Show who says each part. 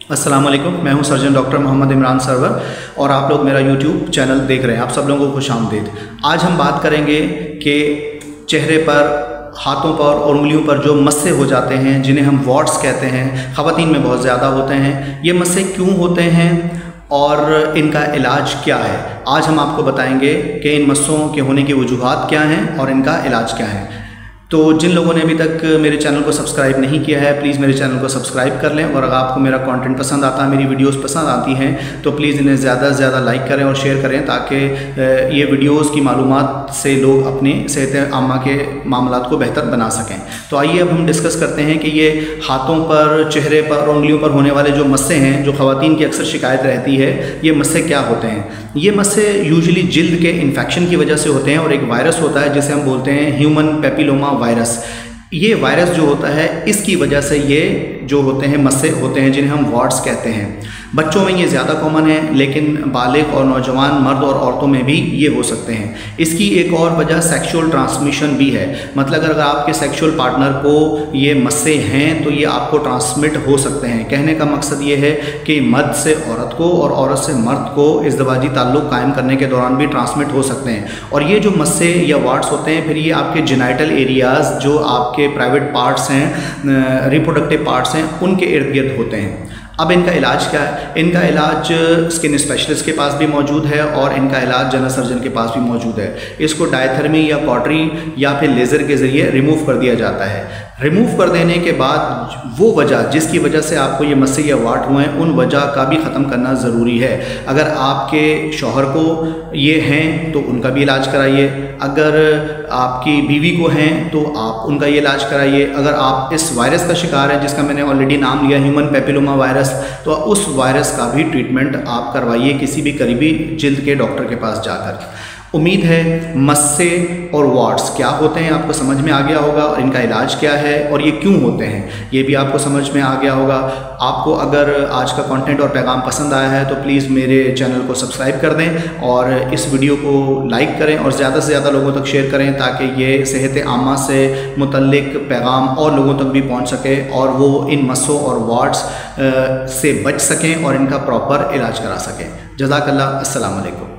Speaker 1: अस्सलाम वालेकुम, मैं हूं सर्जन डॉक्टर मोहम्मद इमरान सरवर और आप लोग मेरा यूट्यूब चैनल देख रहे हैं। आप सब लोगों को खुशामदीद। आज हम बात करेंगे कि चेहरे पर, हाथों पर और उंगलियों पर जो मस्से हो जाते हैं, जिन्हें हम वॉट्स कहते हैं, ख़वातीन में बहुत ज़्यादा होते हैं। ये मस्से क्यों होते हैं और इनका इलाज क्या है। आज हम आपको बताएंगे कि इन मस्सों के होने की वजूहात क्या हैं और इनका इलाज क्या है। तो जिन लोगों ने अभी तक मेरे चैनल को सब्सक्राइब नहीं किया है, प्लीज़ मेरे चैनल को सब्सक्राइब कर लें। और अगर आपको मेरा कंटेंट पसंद आता है, मेरी वीडियोस पसंद आती हैं, तो प्लीज़ इन्हें ज़्यादा से ज़्यादा लाइक करें और शेयर करें, ताकि ये वीडियोस की मालूमात से लोग अपनी सेहत आमा के मामलात को बेहतर बना सकें। तो आइए अब हम डिस्कस करते हैं कि ये हाथों पर, चेहरे पर और उंगलियों पर होने वाले जो मस्से हैं, जो ख़वातीन की अक्सर शिकायत रहती है, ये मस्से क्या होते हैं। ये मस्से यूजुअली जिल्द के इन्फेक्शन की वजह से होते हैं और एक वायरस होता है जिसे हम बोलते हैं ह्यूमन पेपिलोमा वायरस। ये वायरस जो होता है, इसकी वजह से ये जो होते हैं मस्से होते हैं, जिन्हें हम वॉट्स कहते हैं। बच्चों में ये ज़्यादा कॉमन है, लेकिन बालिग और नौजवान मर्द और औरतों में भी ये हो सकते हैं। इसकी एक और वजह सेक्सुअल ट्रांसमिशन भी है। मतलब अगर आपके सेक्सुअल पार्टनर को ये मस्से हैं तो ये आपको ट्रांसमिट हो सकते हैं। कहने का मकसद ये है कि मर्द से औरत को और औरत से मर्द को इज़्दिवाजी ताल्लुक़ कायम करने के दौरान भी ट्रांसमिट हो सकते हैं। और ये जो मस्से या वार्ड्स होते हैं, फिर ये आपके जेनाइटल एरियाज़, जो आपके प्राइवेट पार्ट्स हैं, रिप्रोडक्टिव पार्ट्स हैं, उनके इर्द गिर्द होते हैं। अब इनका इलाज क्या है। इनका इलाज स्किन स्पेशलिस्ट के पास भी मौजूद है और इनका इलाज जनरल सर्जन के पास भी मौजूद है। इसको डायथर्मी या कॉटरी या फिर लेज़र के ज़रिए रिमूव कर दिया जाता है। रिमूव कर देने के बाद वो वजह जिसकी वजह से आपको ये मस्से या वाट हुए हैं, उन वजह का भी ख़त्म करना ज़रूरी है। अगर आपके शौहर को ये हैं तो उनका भी इलाज कराइए। अगर आपकी बीवी को हैं तो आप उनका ये इलाज कराइए। अगर आप इस वायरस का शिकार हैं, जिसका मैंने ऑलरेडी नाम लिया ह्यूमन पेपिलोमा वायरस, तो उस वायरस का भी ट्रीटमेंट आप करवाइए किसी भी करीबी जिल्द के डॉक्टर के पास जाकर। उम्मीद है मस्से और वाट्स क्या होते हैं आपको समझ में आ गया होगा, और इनका इलाज क्या है और ये क्यों होते हैं ये भी आपको समझ में आ गया होगा। आपको अगर आज का कंटेंट और पैगाम पसंद आया है तो प्लीज़ मेरे चैनल को सब्सक्राइब कर दें और इस वीडियो को लाइक करें और ज़्यादा से ज़्यादा लोगों तक शेयर करें, ताकि ये सेहत आमा से मुतल्लिक पैगाम और लोगों तक भी पहुँच सके और वो इन मस्सों और वाट्स से बच सकें और इनका प्रॉपर इलाज करा सकें। जज़ाकल्लाह। अस्सलाम वालेकुम।